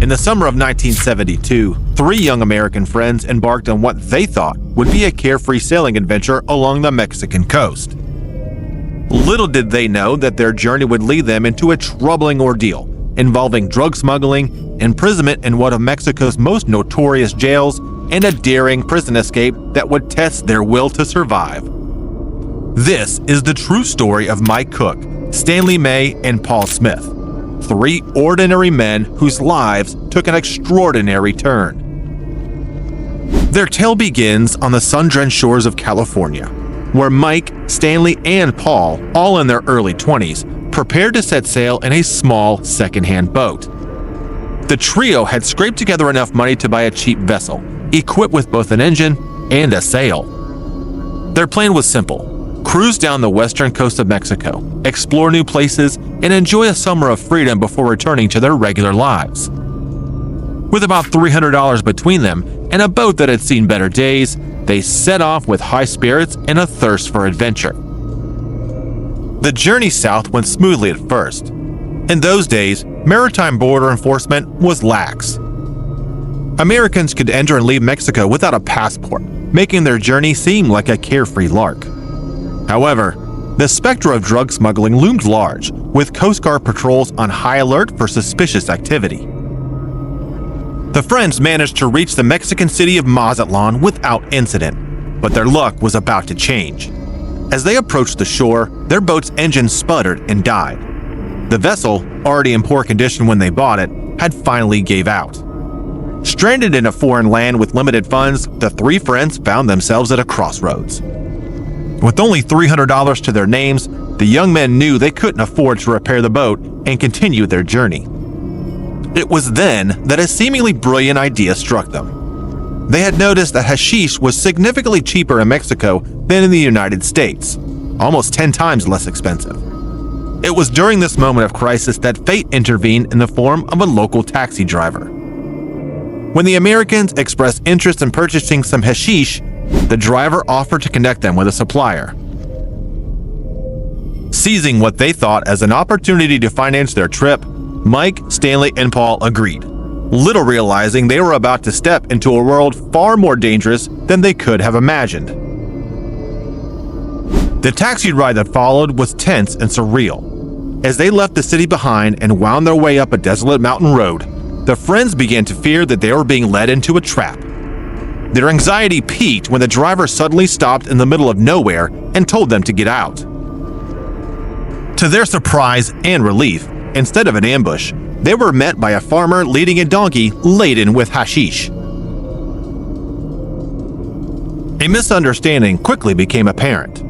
In the summer of 1972, three young American friends embarked on what they thought would be a carefree sailing adventure along the Mexican coast. Little did they know that their journey would lead them into a troubling ordeal involving drug smuggling, imprisonment in one of Mexico's most notorious jails, and a daring prison escape that would test their will to survive. This is the true story of Mike Cook, Stanley May, and Paul Smith, three ordinary men whose lives took an extraordinary turn. Their tale begins on the sun-drenched shores of California, where Mike, Stanley, and Paul, all in their early 20s, prepared to set sail in a small second-hand boat. The trio had scraped together enough money to buy a cheap vessel, equipped with both an engine and a sail. Their plan was simple: cruise down the western coast of Mexico, explore new places, and enjoy a summer of freedom before returning to their regular lives. With about $300 between them and a boat that had seen better days, they set off with high spirits and a thirst for adventure. The journey south went smoothly at first. In those days, maritime border enforcement was lax. Americans could enter and leave Mexico without a passport, making their journey seem like a carefree lark. However, the specter of drug smuggling loomed large, with Coast Guard patrols on high alert for suspicious activity. The friends managed to reach the Mexican city of Mazatlan without incident, but their luck was about to change. As they approached the shore, their boat's engine sputtered and died. The vessel, already in poor condition when they bought it, had finally gave out. Stranded in a foreign land with limited funds, the three friends found themselves at a crossroads. With only $300 to their names, the young men knew they couldn't afford to repair the boat and continue their journey. It was then that a seemingly brilliant idea struck them. They had noticed that hashish was significantly cheaper in Mexico than in the United States, almost 10 times less expensive. It was during this moment of crisis that fate intervened in the form of a local taxi driver. When the Americans expressed interest in purchasing some hashish, the driver offered to connect them with a supplier. Seizing what they thought as an opportunity to finance their trip, Mike, Stanley, and Paul agreed, little realizing they were about to step into a world far more dangerous than they could have imagined. The taxi ride that followed was tense and surreal. As they left the city behind and wound their way up a desolate mountain road, the friends began to fear that they were being led into a trap. Their anxiety peaked when the driver suddenly stopped in the middle of nowhere and told them to get out. To their surprise and relief, instead of an ambush, they were met by a farmer leading a donkey laden with hashish. A misunderstanding quickly became apparent.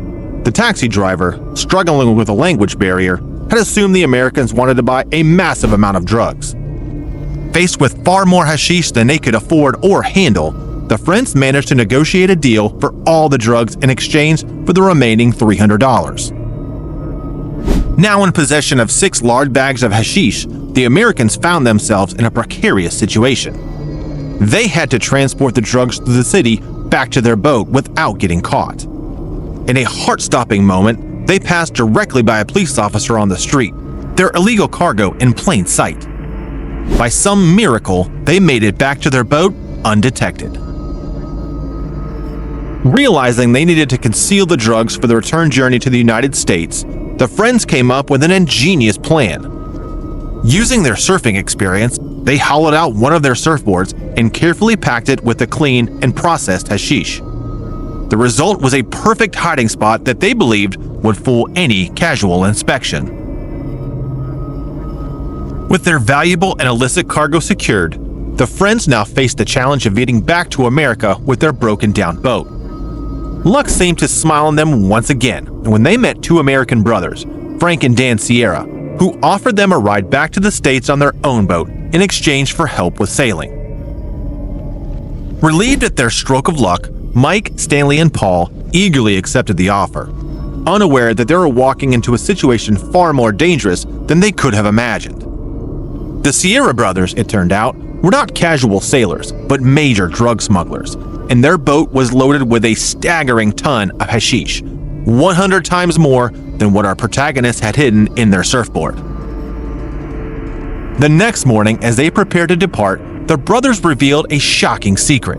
The taxi driver, struggling with a language barrier, had assumed the Americans wanted to buy a massive amount of drugs. Faced with far more hashish than they could afford or handle, the friends managed to negotiate a deal for all the drugs in exchange for the remaining $300. Now in possession of 6 large bags of hashish, the Americans found themselves in a precarious situation. They had to transport the drugs through the city back to their boat without getting caught. In a heart-stopping moment, they passed directly by a police officer on the street, their illegal cargo in plain sight. By some miracle, they made it back to their boat undetected. Realizing they needed to conceal the drugs for the return journey to the United States, the friends came up with an ingenious plan. Using their surfing experience, they hollowed out one of their surfboards and carefully packed it with the clean and processed hashish. The result was a perfect hiding spot that they believed would fool any casual inspection. With their valuable and illicit cargo secured, the friends now faced the challenge of getting back to America with their broken-down boat. Luck seemed to smile on them once again when they met 2 American brothers, Frank and Dan Sierra, who offered them a ride back to the States on their own boat in exchange for help with sailing. Relieved at their stroke of luck, Mike, Stanley, and Paul eagerly accepted the offer, unaware that they were walking into a situation far more dangerous than they could have imagined. The Sierra brothers, it turned out, were not casual sailors, but major drug smugglers, and their boat was loaded with a staggering ton of hashish, 100 times more than what our protagonists had hidden in their surfboard. The next morning, as they prepared to depart, the brothers revealed a shocking secret.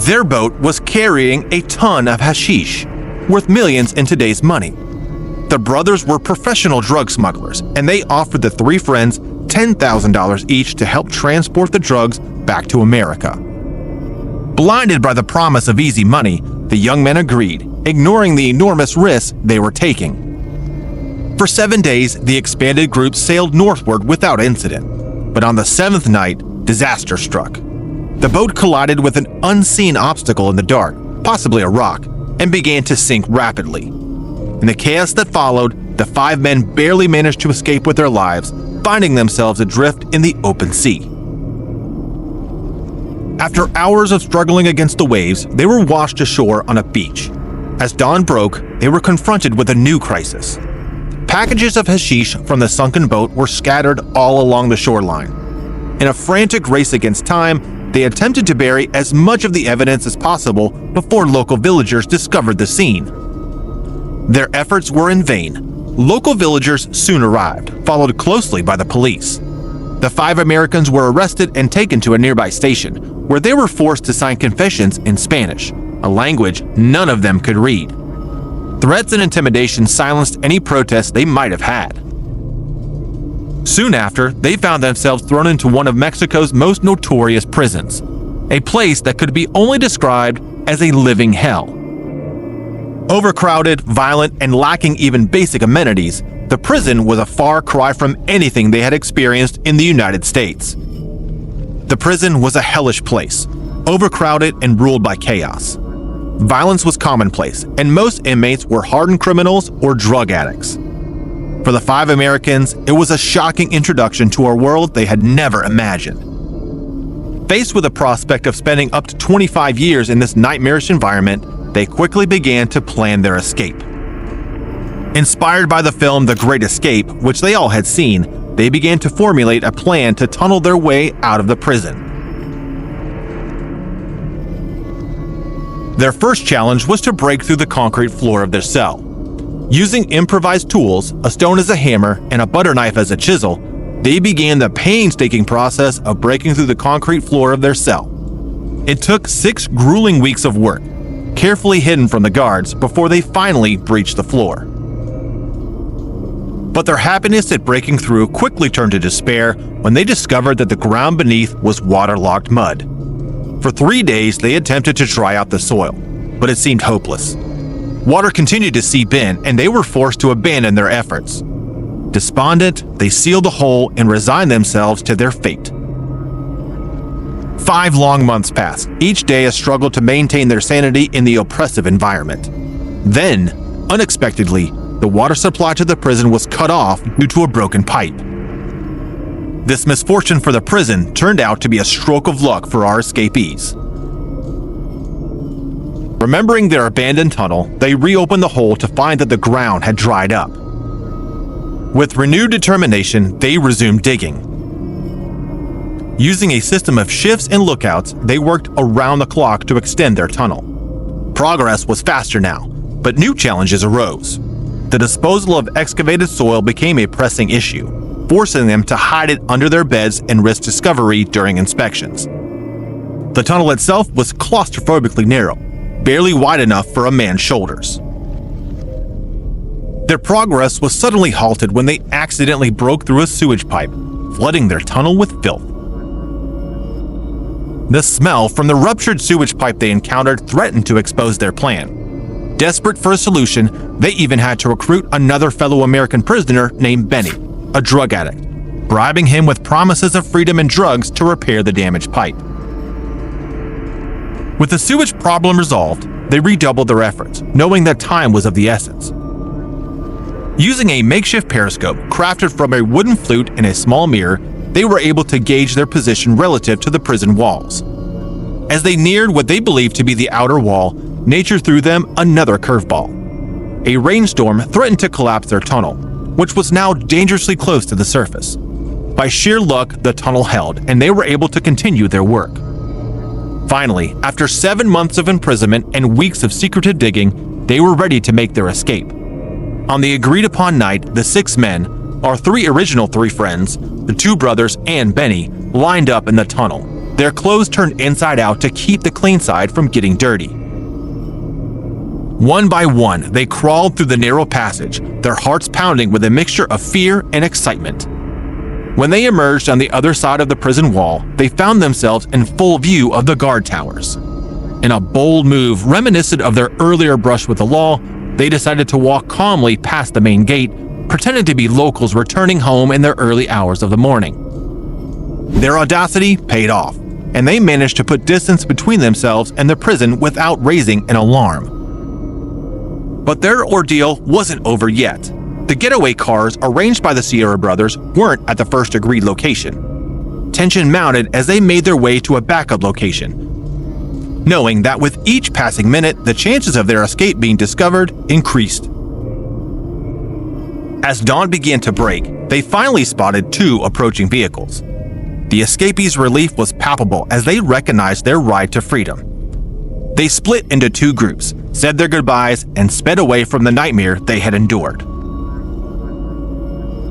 Their boat was carrying a ton of hashish, worth millions in today's money. The brothers were professional drug smugglers, and they offered the three friends $10,000 each to help transport the drugs back to America. Blinded by the promise of easy money, the young men agreed, ignoring the enormous risks they were taking. For 7 days, the expanded group sailed northward without incident. But on the 7th night, disaster struck. The boat collided with an unseen obstacle in the dark, possibly a rock, and began to sink rapidly. In the chaos that followed, the 5 men barely managed to escape with their lives, finding themselves adrift in the open sea. After hours of struggling against the waves, they were washed ashore on a beach. As dawn broke, they were confronted with a new crisis. Packages of hashish from the sunken boat were scattered all along the shoreline. In a frantic race against time, they attempted to bury as much of the evidence as possible before local villagers discovered the scene. Their efforts were in vain. Local villagers soon arrived, followed closely by the police. The 5 Americans were arrested and taken to a nearby station, where they were forced to sign confessions in Spanish, a language none of them could read. Threats and intimidation silenced any protests they might have had. Soon after, they found themselves thrown into one of Mexico's most notorious prisons, a place that could be only described as a living hell. Overcrowded, violent, and lacking even basic amenities, the prison was a far cry from anything they had experienced in the United States. The prison was a hellish place, overcrowded and ruled by chaos. Violence was commonplace, and most inmates were hardened criminals or drug addicts. For the 5 Americans, it was a shocking introduction to a world they had never imagined. Faced with the prospect of spending up to 25 years in this nightmarish environment, they quickly began to plan their escape. Inspired by the film The Great Escape, which they all had seen, they began to formulate a plan to tunnel their way out of the prison. Their first challenge was to break through the concrete floor of their cell. Using improvised tools, a stone as a hammer and a butter knife as a chisel, they began the painstaking process of breaking through the concrete floor of their cell. It took 6 grueling weeks of work, carefully hidden from the guards, before they finally breached the floor. But their happiness at breaking through quickly turned to despair when they discovered that the ground beneath was waterlogged mud. For 3 days, they attempted to dry out the soil, but it seemed hopeless. Water continued to seep in, and they were forced to abandon their efforts. Despondent, they sealed the hole and resigned themselves to their fate. 5 long months passed, each day a struggle to maintain their sanity in the oppressive environment. Then, unexpectedly, the water supply to the prison was cut off due to a broken pipe. This misfortune for the prison turned out to be a stroke of luck for our escapees. Remembering their abandoned tunnel, they reopened the hole to find that the ground had dried up. With renewed determination, they resumed digging. Using a system of shifts and lookouts, they worked around the clock to extend their tunnel. Progress was faster now, but new challenges arose. The disposal of excavated soil became a pressing issue, forcing them to hide it under their beds and risk discovery during inspections. The tunnel itself was claustrophobically narrow, barely wide enough for a man's shoulders. Their progress was suddenly halted when they accidentally broke through a sewage pipe, flooding their tunnel with filth. The smell from the ruptured sewage pipe they encountered threatened to expose their plan. Desperate for a solution, they even had to recruit another fellow American prisoner named Benny, a drug addict, bribing him with promises of freedom and drugs to repair the damaged pipe. With the sewage problem resolved, they redoubled their efforts, knowing that time was of the essence. Using a makeshift periscope crafted from a wooden flute and a small mirror, they were able to gauge their position relative to the prison walls. As they neared what they believed to be the outer wall, nature threw them another curveball. A rainstorm threatened to collapse their tunnel, which was now dangerously close to the surface. By sheer luck, the tunnel held, and they were able to continue their work. Finally, after 7 months of imprisonment and weeks of secretive digging, they were ready to make their escape. On the agreed-upon night, the 6 men, our 3 original 3 friends, The two brothers and Benny lined up in the tunnel, their clothes turned inside out to keep the clean side from getting dirty. One by one, they crawled through the narrow passage, their hearts pounding with a mixture of fear and excitement. When they emerged on the other side of the prison wall, they found themselves in full view of the guard towers. In a bold move reminiscent of their earlier brush with the law, they decided to walk calmly past the main gate, pretending to be locals returning home in their early hours of the morning. Their audacity paid off, and they managed to put distance between themselves and the prison without raising an alarm. But their ordeal wasn't over yet. The getaway cars arranged by the Sierra brothers weren't at the first agreed location. Tension mounted as they made their way to a backup location, knowing that with each passing minute, the chances of their escape being discovered increased. As dawn began to break, they finally spotted two approaching vehicles. The escapees' relief was palpable as they recognized their ride to freedom. They split into two groups, said their goodbyes, and sped away from the nightmare they had endured.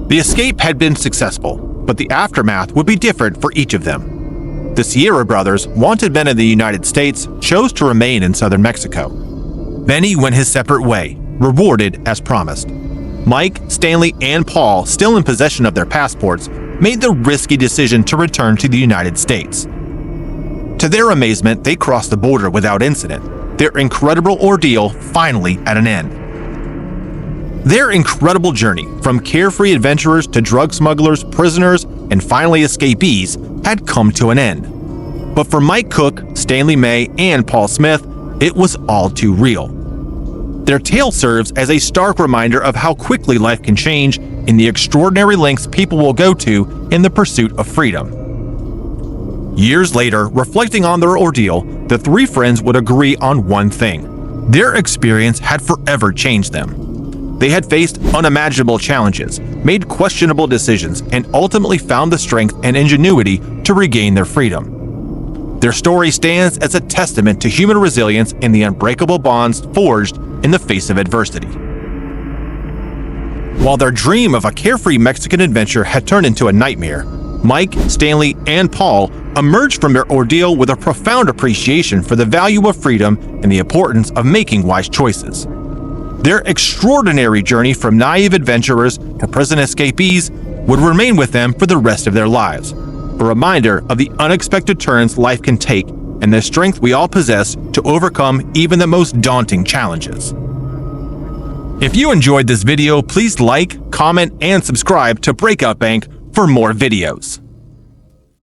The escape had been successful, but the aftermath would be different for each of them. The Sierra brothers, wanted men in the United States, chose to remain in southern Mexico. Benny went his separate way, rewarded as promised. Mike, Stanley, and Paul, still in possession of their passports, made the risky decision to return to the United States. To their amazement, they crossed the border without incident, their incredible ordeal finally at an end. Their incredible journey, from carefree adventurers to drug smugglers, prisoners, and finally escapees, had come to an end. But for Mike Cook, Stanley May, and Paul Smith, it was all too real. Their tale serves as a stark reminder of how quickly life can change and the extraordinary lengths people will go to in the pursuit of freedom. Years later, reflecting on their ordeal, the three friends would agree on one thing. Their experience had forever changed them. They had faced unimaginable challenges, made questionable decisions, and ultimately found the strength and ingenuity to regain their freedom. Their story stands as a testament to human resilience and the unbreakable bonds forged in the face of adversity. While their dream of a carefree Mexican adventure had turned into a nightmare, Mike, Stanley, and Paul emerged from their ordeal with a profound appreciation for the value of freedom and the importance of making wise choices. Their extraordinary journey from naive adventurers to prison escapees would remain with them for the rest of their lives, a reminder of the unexpected turns life can take and the strength we all possess to overcome even the most daunting challenges. If you enjoyed this video, please like, comment, and subscribe to Breakout Bank for more videos.